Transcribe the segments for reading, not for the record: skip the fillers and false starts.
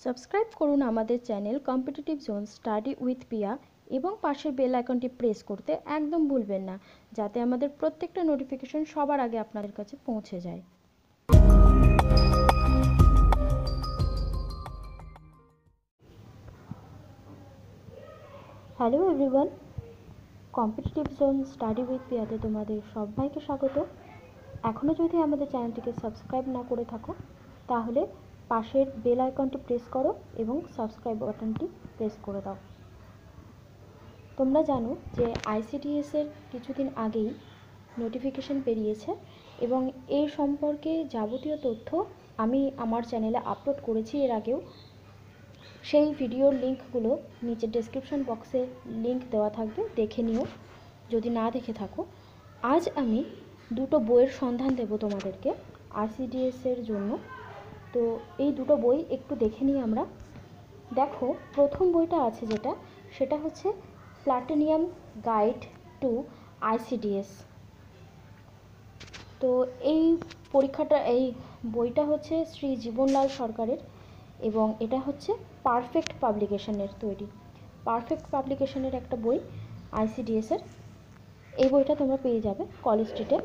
Subscribe করুন আমাদের channel competitive zone study with Piya এবং পাশের বেল আইকনটি প্রেস করতে একদম ভুলবেন না, যাতে আমাদের প্রত্যেকটা নোটিফিকেশন সবার আগে আপনাদের কাছে পৌঁছে যায়। Hello everyone, competitive zone study with পিয়াতে তোমাদের সবাইকে স্বাগত। এখনও যদি আমাদের চ্যানেলটিকে সাবস্ক্রাইব না করে থাকো, তাহলে পাশের বেল আইকনটি প্রেস করো এবং সাবস্ক্রাইব বাটনটি প্রেস করে দাও। তোমরা জানো যে আইসিডিএসের কিছুদিন আগেই নোটিফিকেশন বেরিয়েছে এবং এই সম্পর্কে যাবতীয় তথ্য আমি আমার চ্যানেলে আপলোড করেছি এর আগেও। সেই ভিডিওর লিঙ্কগুলো নিচে ডেসক্রিপশন বক্সে লিঙ্ক দেওয়া থাকবে, দেখে নিও যদি না দেখে থাকো। আজ আমি দুটো বইয়ের সন্ধান দেব তোমাদেরকে আইসিডিএসের জন্য। তো এই দুটো বই একটু দেখে নিই আমরা। দেখো, প্রথম বইটা আছে সেটা হচ্ছে প্ল্যাটিনিয়াম গাইড টু আইসিডিএস। তো এই বইটা হচ্ছে শ্রী জীবনলাল সরকারের এবং এটা হচ্ছে পারফেক্ট পাবলিকেশনের তৈরি। পারফেক্ট পাবলিকেশনের একটা বই আইসিডিএসের। এই বইটা তোমরা পেয়ে যাবে কলেজ স্ট্রিটে।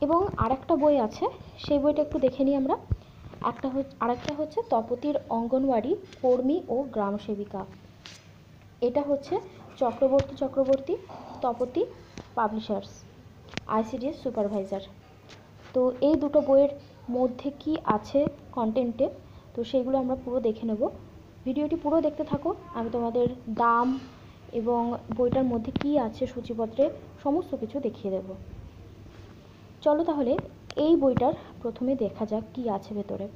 এবং আরেকটা বই আছে, সেই বইটা একটু দেখে নিই আমরা। আরেকটা হচ্ছে তপতির অঙ্গনওয়াড়ি কর্মী ও গ্রাম সেবিকা। এটা হচ্ছে Chakraborty Tapati publishers, ICDS supervisor. তো এই দুটো বইয়ের মধ্যে কি আছে কন্টেন্টে, তো সেইগুলো আমরা পুরো দেখে নেব। ভিডিওটি পুরো দেখতে থাকো, আমি তোমাদের দাম এবং বইটার মধ্যে কি আছে সূচিপত্রে সমস্ত কিছু দেখিয়ে দেব। চলো তাহলে এই বইটার প্রথমে দেখা যাক কি আছে ভেতরে।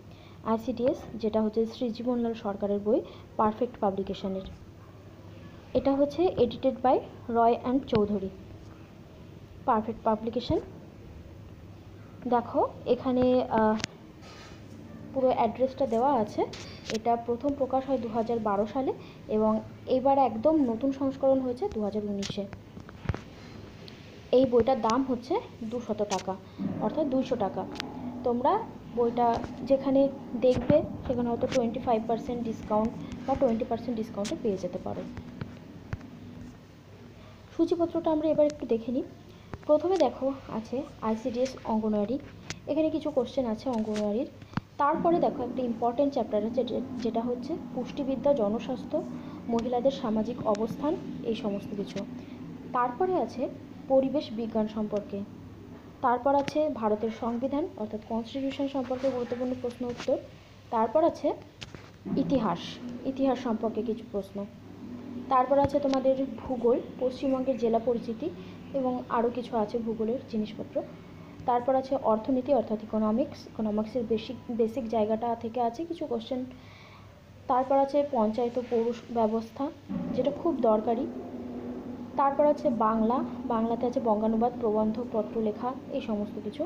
আইসিডিএস, যেটা হচ্ছে শ্রী জীবনলাল সরকারের বই, পারফেক্ট পাবলিকেশনের। এটা হচ্ছে edited by Roy and Chowdhury, perfect publication. দেখো এখানে পুরো অ্যাড্রেসটা দেওয়া আছে। এটা প্রথম প্রকাশ হয় 2012 সালে এবং এবার একদম নতুন সংস্করণ হয়েছে 2019-এ। এই বইটার দাম হচ্ছে 200 টাকা, অর্থাৎ 200 টাকা। তোমরা বইটা যেখানে দেখবে সেখানে হয়তো 25% ডিসকাউন্ট বা 20% ডিসকাউন্টে পেয়ে যেতে পারো। সূচিপত্রটা আমরা এবার একটু দেখে নিই। প্রথমে দেখো আছে আইসিডিএস অঙ্গনওয়াড়ি, এখানে কিছু কোশ্চেন আছে অঙ্গনওয়াড়ির। তারপরে দেখো একটা ইম্পর্টেন্ট চ্যাপ্টার আছে যেটা হচ্ছে পুষ্টিবিদ্যা, জনস্বাস্থ্য, মহিলাদের সামাজিক অবস্থান, এই সমস্ত কিছু। তারপরে আছে পরিবেশ বিজ্ঞান সম্পর্কে। তারপর আছে ভারতের সংবিধান অর্থাৎ কনস্টিটিউশন সম্পর্কে গুরুত্বপূর্ণ প্রশ্ন উত্তর। তারপর আছে ইতিহাস সম্পর্কে কিছু প্রশ্ন। তারপর আছে তোমাদের ভূগোল, পশ্চিমবঙ্গের জেলা পরিচিতি এবং আরও কিছু আছে ভূগোলের জিনিসপত্র। তারপর আছে অর্থনীতি অর্থাৎ ইকোনমিক্সের বেসিক জায়গাটা থেকে আছে কিছু কোশ্চেন। তারপর আছে পঞ্চায়েত ও পৌর ব্যবস্থা, যেটা খুব দরকারি। তারপর আছে বাংলাতে আছে বঙ্গানুবাদ, প্রবন্ধ, পত্রলেখা, এই সমস্ত কিছু।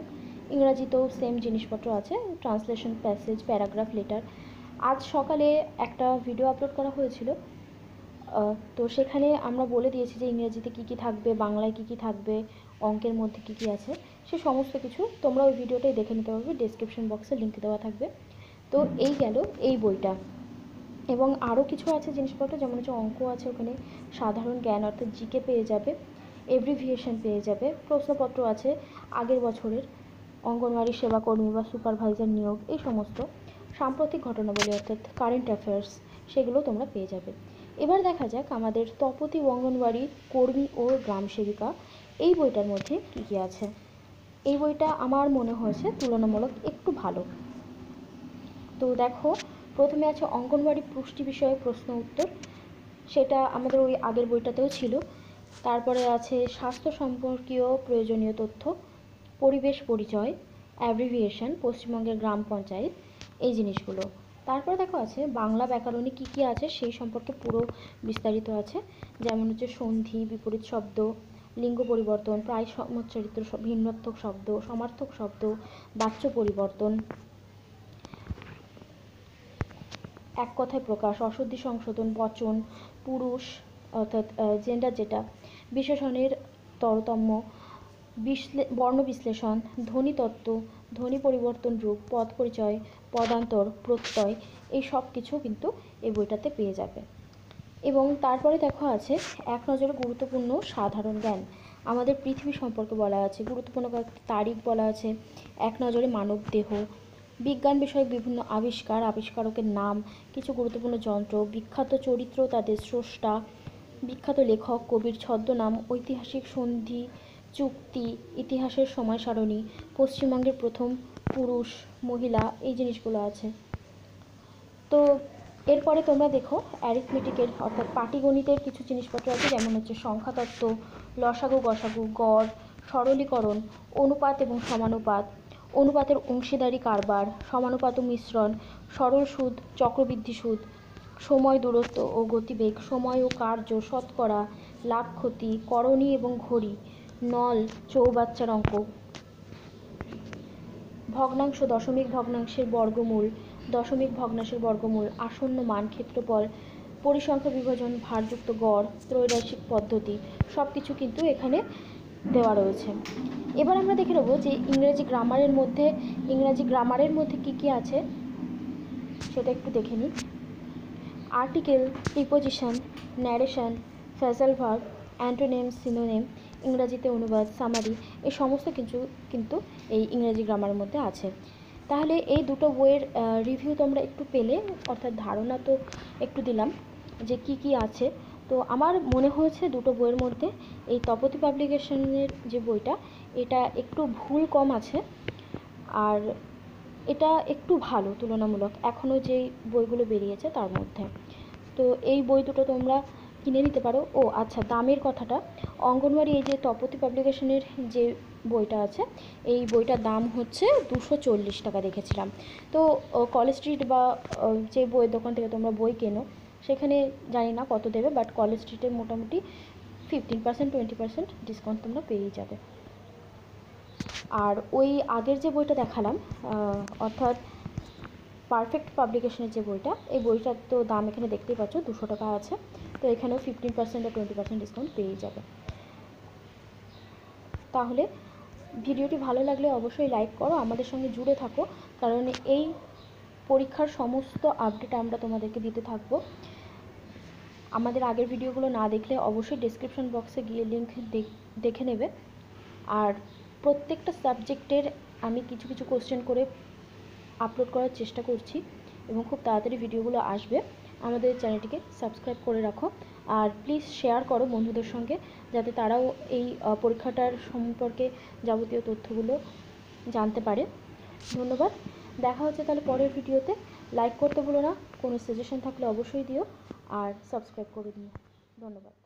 ইংরাজিতেও সেম জিনিসপত্র আছে, ট্রান্সলেশন, প্যাসেজ, প্যারাগ্রাফ, লেটার। আজ সকালে একটা ভিডিও আপলোড করা হয়েছিল, তো সেখানে আমরা বলে দিয়েছি যে ইংরেজিতে কী কী থাকবে, বাংলায় কী কী থাকবে, অঙ্কের মধ্যে কী কী আছে, সে সমস্ত কিছু তোমরা ওই ভিডিওটাই দেখে নিতে পারবে, ডেসক্রিপশন বক্সে লিঙ্ক দেওয়া থাকবে। তো এই গেল এই বইটা। এবং আরও কিছু আছে জিনিসপত্র, যেমন হচ্ছে অঙ্ক আছে ওখানে, সাধারণ জ্ঞান অর্থাৎ জিকে পেয়ে যাবে, এভ্রিভিয়েশন পেয়ে যাবে, প্রশ্নপত্র আছে আগের বছরের, অঙ্গনওয়াড়ি সেবাকর্মী বা সুপারভাইজার নিয়োগ, এই সমস্ত সাম্প্রতিক ঘটনাবলী অর্থাৎ কারেন্ট অ্যাফেয়ার্স, সেগুলো তোমরা পেয়ে যাবে। এবার দেখা যাক আমাদের তপতি অঙ্গনওয়াড়ি কর্মী ও গ্রাম সেবিকা, এই বইটার মধ্যে কী কী আছে। এই বইটা আমার মনে হয়েছে তুলনামূলক একটু ভালো। তো দেখো, প্রথমে আছে অঙ্গনওয়াড়ি পুষ্টি বিষয়ে প্রশ্ন উত্তর, সেটা আমাদের ওই আগের বইটাতেও ছিল। তারপরে আছে স্বাস্থ্য সম্পর্কীয় প্রয়োজনীয় তথ্য, পরিবেশ পরিচয়, অ্যাব্রিভিয়েশন, পশ্চিমবঙ্গের গ্রাম পঞ্চায়েত, এই জিনিসগুলো। তারপরে দেখো আছে বাংলা ব্যাকরণে কী কী আছে সেই সম্পর্কে পুরো বিস্তারিত আছে, যেমন হচ্ছে সন্ধি, বিপরীত শব্দ, লিঙ্গ পরিবর্তন, প্রায় সমচ্চারিত, ভিন্নার্থক শব্দ, সমার্থক শব্দ, বাচ্য পরিবর্তন, এক কথায় প্রকাশ, অশুদ্ধি সংশোধন, বচন, পুরুষ অর্থাৎ জেন্ডার, যেটা বিশেষণের তারতম্য, বর্ণ বিশ্লেষণ, ধ্বনিতত্ত্ব, ধ্বনি পরিবর্তন রূপ, পদ পরিচয়, পদান্তর, প্রত্যয়, এই সব কিছু কিন্তু এই বইটাতে পেয়ে যাবে। এবং তারপরে দেখো আছে এক নজরে গুরুত্বপূর্ণ সাধারণ জ্ঞান। আমাদের পৃথিবী সম্পর্কে বলা আছে, গুরুত্বপূর্ণ কয়েকটি তারিখ বলা আছে, এক নজরে মানব দেহ, বিজ্ঞান বিষয়ক বিভিন্ন আবিষ্কার, আবিষ্কারকের নাম, কিছু গুরুত্বপূর্ণ যন্ত্র, বিখ্যাত চরিত্র, তাদের স্রষ্টা, বিখ্যাত লেখক, কবির ছদ্মনাম, ঐতিহাসিক সন্ধি চুক্তি, ইতিহাসের সময় সারণী, পশ্চিমবঙ্গের প্রথম পুরুষ মহিলা, এই জিনিসগুলো আছে। তো এরপরে তোমরা দেখো অ্যারিথমেটিকের অর্থাৎ পাটিগণিতের কিছু জিনিসপত্র আছে, যেমন হচ্ছে সংখ্যাতত্ত্ব, লসাগু গসাগু, গড়, সরলীকরণ, অনুপাত এবং সমানুপাত, অনুপাতের অংশীদারি কারবার, সমানুপাত ও মিশ্রণ, সরল সুদ, চক্রবৃদ্ধি সুদ, সময়, দূরত্ব ও গতিবেগ, সময় ও কার্য, শতকরা, লাভ ক্ষতি, করণী এবং ঘড়ি, নল, চৌবাচ্চার অঙ্ক, ভগ্নাংশ, দশমিক ভগ্নাংশের বর্গমূল, দশমিক ভগ্নাংশের বর্গমূল, আসন্ন মান, ক্ষেত্রফল, পরিসংখ্যা বিভাজন, ভারযুক্ত গড়, ত্রৈরাশিক পদ্ধতি, সব কিছু কিন্তু এখানে দেওয়া রয়েছে। এবার আমরা দেখে নেব যে ইংরেজি গ্রামারের মধ্যে কী কী আছে সেটা একটু দেখে নিই। Article, preposition, narration, phrasal verb, antonym, synonym, ইংরাজিতে অনুবাদ, সামারি, এই সমস্ত কিছু কিন্তু এই ইংরেজি গ্রামারের মধ্যে আছে। তাহলে এই দুটো বইয়ের রিভিউ তোমরা একটু পেলে, অর্থাৎ ধারণা তো একটু দিলাম যে কি কি আছে। তো আমার মনে হয়েছে দুটো বইয়ের মধ্যে এই তপতী পাবলিকেশনের যে বইটা, এটা একটু ভুল কম আছে, আর এটা একটু ভালো তুলনামূলক এখনও যেই বইগুলো বেরিয়েছে তার মধ্যে। তো এই বই দুটো তোমরা কিনে নিতে পারো। ও আচ্ছা, দামের কথাটা, অঙ্গনওয়াড়ি এই যে তপতী পাবলিকেশনের যে বইটা আছে, এই বইটার দাম হচ্ছে 240 টাকা দেখেছিলাম। তো কলেজ স্ট্রিট বা যে বইয়ের দোকান থেকে তোমরা বই কেনো সেখানে জানি না কত দেবে, বাট কলেজ স্ট্রিটের মোটামুটি 15% 20% ডিসকাউন্ট তোমরা পেয়েই যাবে। আর ওই আগের যে বইটা দেখালাম, অর্থাৎ পারফেক্ট পাবলিকেশনের যে বইটা, এই বইটার তো দাম এখানে দেখতেই পাচ্ছ 200 টাকা আছে। তো এখানেও 15% আর 20% ডিসকাউন্ট পেয়ে যাবে। তাহলে ভিডিওটি ভালো লাগলে অবশ্যই লাইক করো, আমাদের সঙ্গে জুড়ে থাকো, কারণ এই পরীক্ষার সমস্ত আপডেট আমরা তোমাদেরকে দিতে থাকবো। আমাদের আগের ভিডিওগুলো না দেখলে অবশ্যই ডেসক্রিপশন বক্সে গিয়ে লিঙ্ক দেখে নেবে। আর প্রত্যেকটা সাবজেক্টের আমি কিছু কিছু কোশ্চেন করে আপলোড করার চেষ্টা করছি এবং খুব তাড়াতাড়ি ভিডিওগুলো আসবে। আমাদের চ্যানেলটিকে সাবস্ক্রাইব করে রাখো, আর প্লিজ শেয়ার করো বন্ধুদের সঙ্গে, যাতে তারাও এই পরীক্ষাটার সম্পর্কে যাবতীয় তথ্যগুলো জানতে পারে। ধন্যবাদ, দেখা হচ্ছে তাহলে পরের ভিডিওতে। লাইক করতে ভুলো না, কোনো সাজেশন থাকলে অবশ্যই দিও, আর সাবস্ক্রাইব করে দিও। ধন্যবাদ।